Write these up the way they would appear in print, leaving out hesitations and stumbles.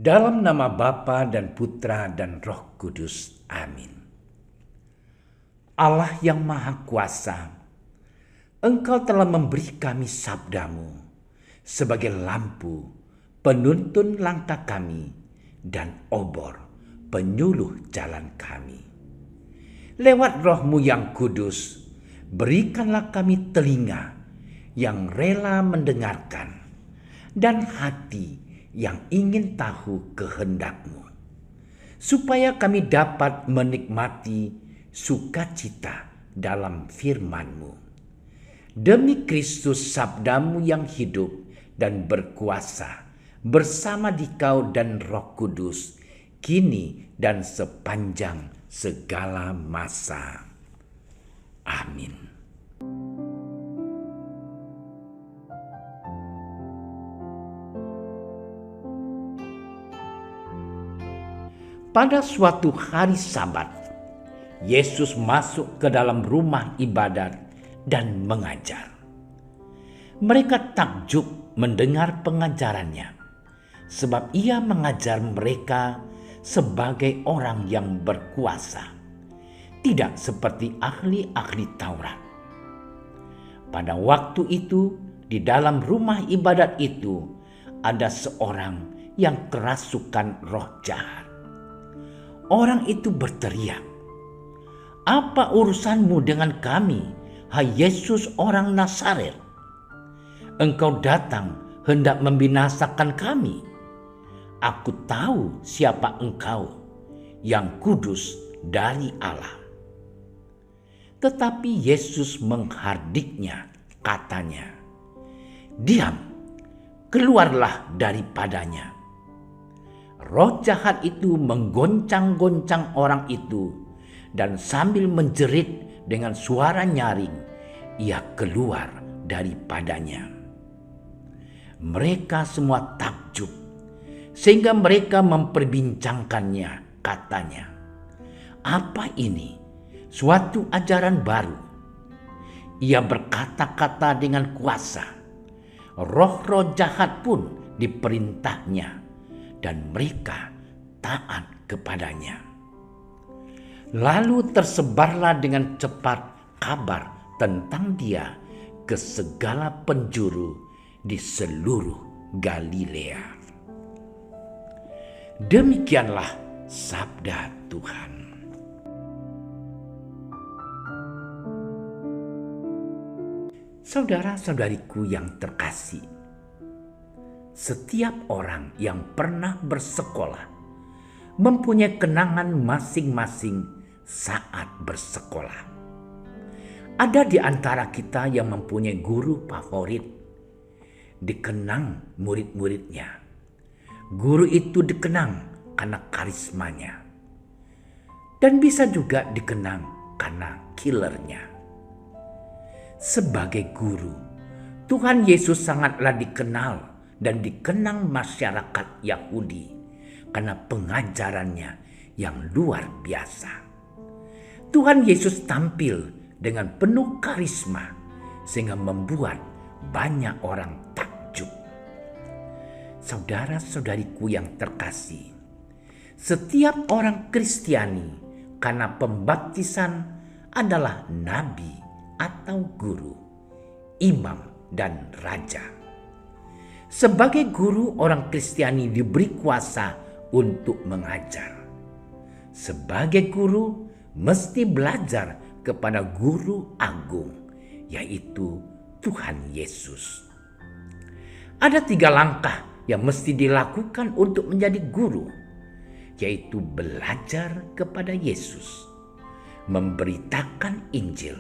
Dalam nama Bapa dan Putra dan Roh Kudus. Amin. Allah yang Maha Kuasa, Engkau telah memberi kami sabda-Mu sebagai lampu penuntun langkah kami dan obor penyuluh jalan kami. Lewat Roh-Mu yang kudus, berikanlah kami telinga yang rela mendengarkan dan hati yang ingin tahu kehendak-Mu, supaya kami dapat menikmati sukacita dalam firman-Mu. Demi Kristus sabda-Mu yang hidup dan berkuasa bersama Dikau dan Roh Kudus, kini dan sepanjang segala masa. Amin. Pada suatu hari Sabat, Yesus masuk ke dalam rumah ibadat dan mengajar. Mereka takjub mendengar pengajarannya, sebab ia mengajar mereka sebagai orang yang berkuasa, tidak seperti ahli-ahli Taurat. Pada waktu itu, di dalam rumah ibadat itu, ada seorang yang kerasukan roh jahat. Orang itu berteriak, "Apa urusanmu dengan kami, hai Yesus orang Nazaret? Engkau datang hendak membinasakan kami. Aku tahu siapa engkau, yang kudus dari Allah." Tetapi Yesus menghardiknya, katanya, "Diam, keluarlah daripadanya." Roh jahat itu menggoncang-goncang orang itu, dan sambil menjerit dengan suara nyaring, ia keluar daripadanya. Mereka semua takjub, sehingga mereka memperbincangkannya, katanya, "Apa ini? Suatu ajaran baru. Ia berkata-kata dengan kuasa. Roh-roh jahat pun diperintahnya, dan mereka taat kepadanya." Lalu tersebarlah dengan cepat kabar tentang dia ke segala penjuru di seluruh Galilea. Demikianlah sabda Tuhan. Saudara-saudariku yang terkasih, setiap orang yang pernah bersekolah mempunyai kenangan masing-masing saat bersekolah. Ada di antara kita yang mempunyai guru favorit, dikenang murid-muridnya. Guru itu dikenang karena karismanya, dan bisa juga dikenang karena killernya. Sebagai guru, Tuhan Yesus sangatlah dikenal dan dikenang masyarakat Yahudi karena pengajarannya yang luar biasa. Tuhan Yesus tampil dengan penuh karisma sehingga membuat banyak orang takjub. Saudara-saudariku yang terkasih, setiap orang Kristiani karena pembaptisan adalah nabi atau guru, imam dan raja. Sebagai guru, orang Kristiani diberi kuasa untuk mengajar. Sebagai guru, mesti belajar kepada guru agung, yaitu Tuhan Yesus. Ada 3 langkah yang mesti dilakukan untuk menjadi guru, yaitu belajar kepada Yesus, memberitakan Injil,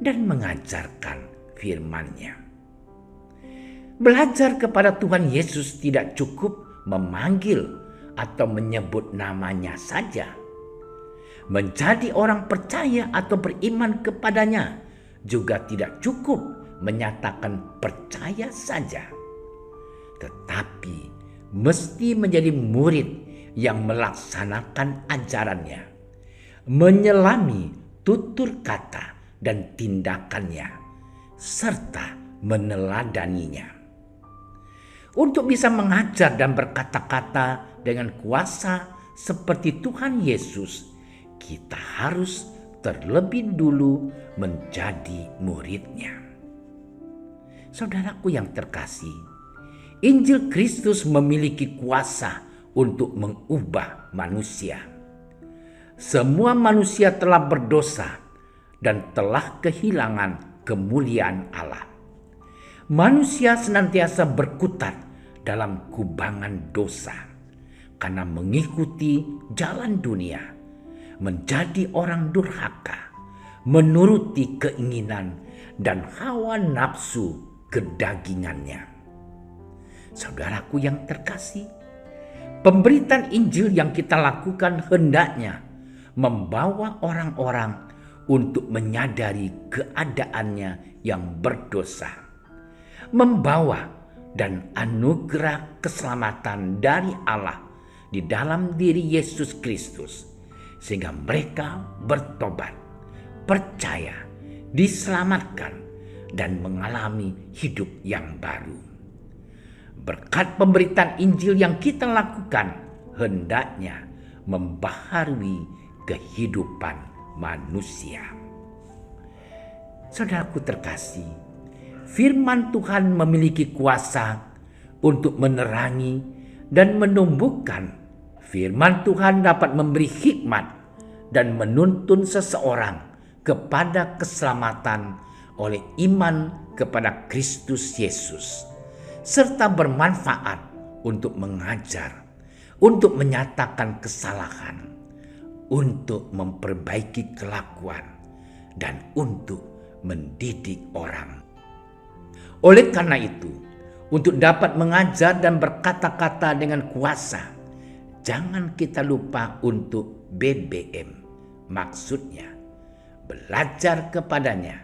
dan mengajarkan firman-Nya. Belajar kepada Tuhan Yesus tidak cukup memanggil atau menyebut namanya saja. Menjadi orang percaya atau beriman kepadanya juga tidak cukup menyatakan percaya saja, tetapi mesti menjadi murid yang melaksanakan ajarannya, menyelami tutur kata dan tindakannya, serta meneladaninya. Untuk bisa mengajar dan berkata-kata dengan kuasa seperti Tuhan Yesus, kita harus terlebih dulu menjadi murid-Nya. Saudaraku yang terkasih, Injil Kristus memiliki kuasa untuk mengubah manusia. Semua manusia telah berdosa dan telah kehilangan kemuliaan Allah. Manusia senantiasa berkutat dalam kubangan dosa karena mengikuti jalan dunia, menjadi orang durhaka, menuruti keinginan dan hawa nafsu kedagingannya. Saudaraku yang terkasih, pemberitaan Injil yang kita lakukan hendaknya membawa orang-orang untuk menyadari keadaannya yang berdosa, membawa dan anugerah keselamatan dari Allah di dalam diri Yesus Kristus, sehingga mereka bertobat, percaya, diselamatkan, dan mengalami hidup yang baru. Berkat pemberitaan Injil yang kita lakukan hendaknya membaharui kehidupan manusia. Saudaraku terkasih, firman Tuhan memiliki kuasa untuk menerangi dan menumbuhkan. Firman Tuhan dapat memberi hikmat dan menuntun seseorang kepada keselamatan oleh iman kepada Kristus Yesus, serta bermanfaat untuk mengajar, untuk menyatakan kesalahan, untuk memperbaiki kelakuan, dan untuk mendidik orang. Oleh karena itu, untuk dapat mengajar dan berkata-kata dengan kuasa, jangan kita lupa untuk BBM, maksudnya belajar kepadanya,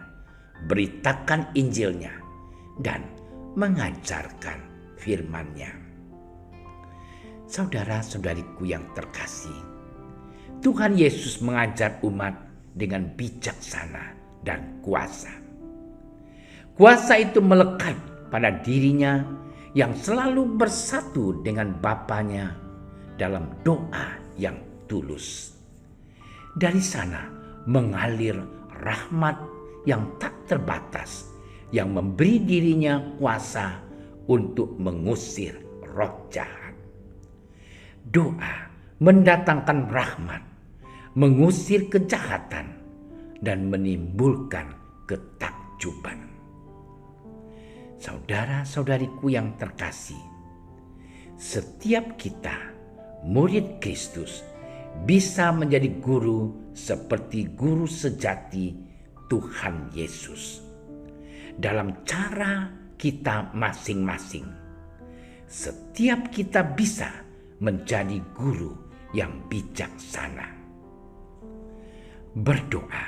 beritakan Injilnya, dan mengajarkan firman-Nya. Saudara-saudariku yang terkasih, Tuhan Yesus mengajar umat dengan bijaksana dan kuasa. Kuasa itu melekat pada dirinya yang selalu bersatu dengan Bapanya dalam doa yang tulus. Dari sana mengalir rahmat yang tak terbatas yang memberi dirinya kuasa untuk mengusir roh jahat. Doa mendatangkan rahmat, mengusir kejahatan, dan menimbulkan ketakjuban. Saudara-saudariku yang terkasih, setiap kita, murid Kristus, bisa menjadi guru seperti guru sejati Tuhan Yesus. Dalam cara kita masing-masing, setiap kita bisa menjadi guru yang bijaksana. Berdoa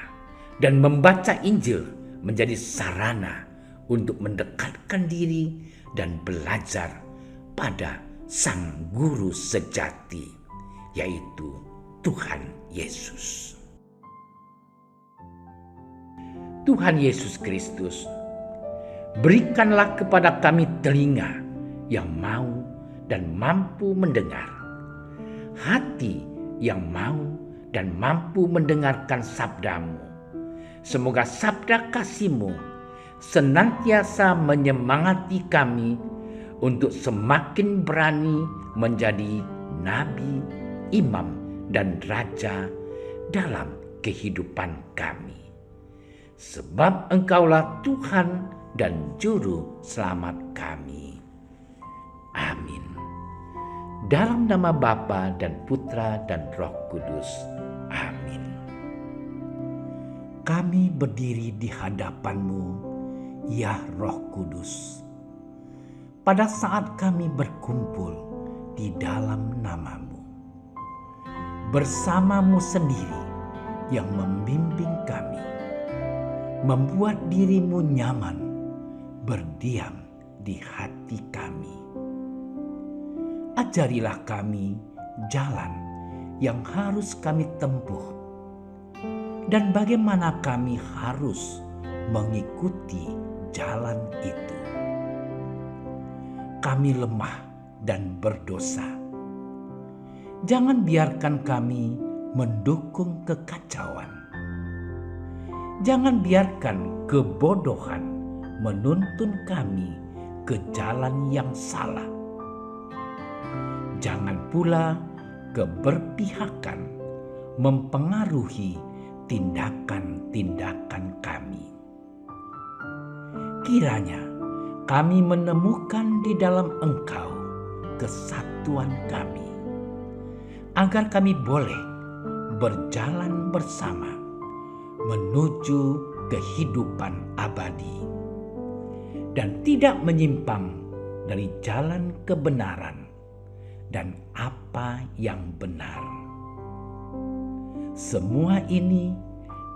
dan membaca Injil menjadi sarana untuk mendekatkan diri dan belajar pada Sang Guru sejati, yaitu Tuhan Yesus. Tuhan Yesus Kristus, berikanlah kepada kami telinga yang mau dan mampu mendengar, hati yang mau dan mampu mendengarkan sabda-Mu. Semoga sabda kasih-Mu senantiasa menyemangati kami untuk semakin berani menjadi nabi, imam, dan raja dalam kehidupan kami. Sebab Engkaulah Tuhan dan Juru Selamat kami. Amin. Dalam nama Bapa dan Putra dan Roh Kudus. Amin. Kami berdiri di hadapan-Mu, ya Roh Kudus, pada saat kami berkumpul di dalam nama-Mu, bersama-Mu sendiri yang membimbing kami, membuat diri-Mu nyaman berdiam di hati kami. Ajarilah kami jalan yang harus kami tempuh dan bagaimana kami harus mengikuti jalan itu. Kami lemah dan berdosa. Jangan biarkan kami mendukung kekacauan. Jangan biarkan kebodohan menuntun kami ke jalan yang salah. Jangan pula keberpihakan mempengaruhi tindakan-tindakan kami. Kiranya kami menemukan di dalam Engkau kesatuan kami, agar kami boleh berjalan bersama menuju kehidupan abadi dan tidak menyimpang dari jalan kebenaran dan apa yang benar. Semua ini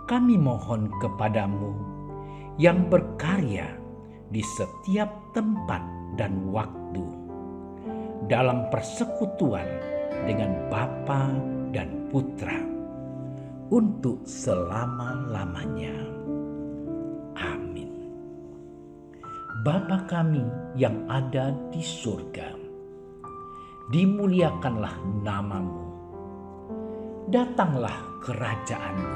kami mohon kepadamu yang berkarya di setiap tempat dan waktu dalam persekutuan dengan Bapa dan Putra untuk selama-lamanya. Amin. Bapa kami yang ada di surga, dimuliakanlah namamu. Datanglah kerajaanmu.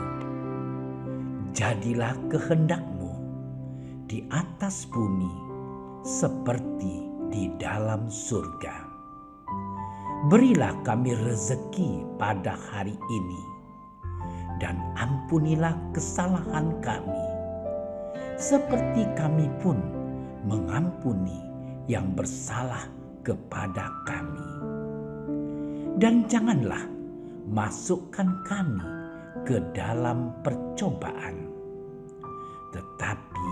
Jadilah kehendakmu di atas bumi seperti di dalam surga. Berilah kami rezeki pada hari ini, dan ampunilah kesalahan kami, seperti kami pun mengampuni yang bersalah kepada kami. Dan janganlah masukkan kami ke dalam percobaan, tetapi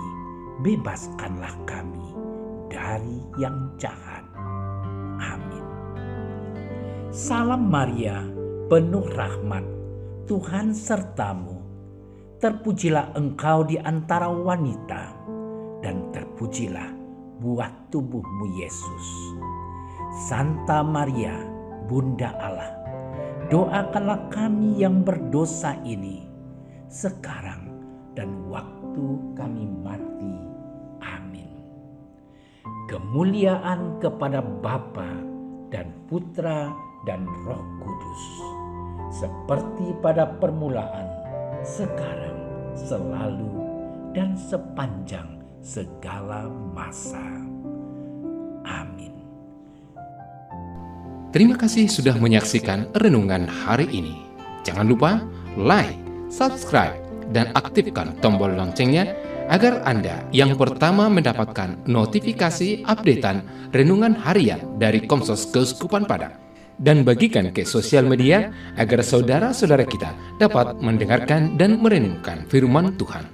bebaskanlah kami dari yang jahat. Amin. Salam Maria, penuh rahmat, Tuhan sertamu. Terpujilah engkau di antara wanita, dan terpujilah buah tubuhmu Yesus. Santa Maria, Bunda Allah, doakanlah kami yang berdosa ini, sekarang dan waktu kami mati. Amin. Kemuliaan kepada Bapa dan Putra dan Roh Kudus, seperti pada permulaan, sekarang, selalu, dan sepanjang segala masa. Amin. Terima kasih sudah menyaksikan renungan hari ini. Jangan lupa like, subscribe, dan aktifkan tombol loncengnya agar Anda yang pertama mendapatkan notifikasi updatean renungan harian dari Komsos Keuskupan Padang. Dan bagikan ke sosial media agar saudara-saudara kita dapat mendengarkan dan merenungkan firman Tuhan.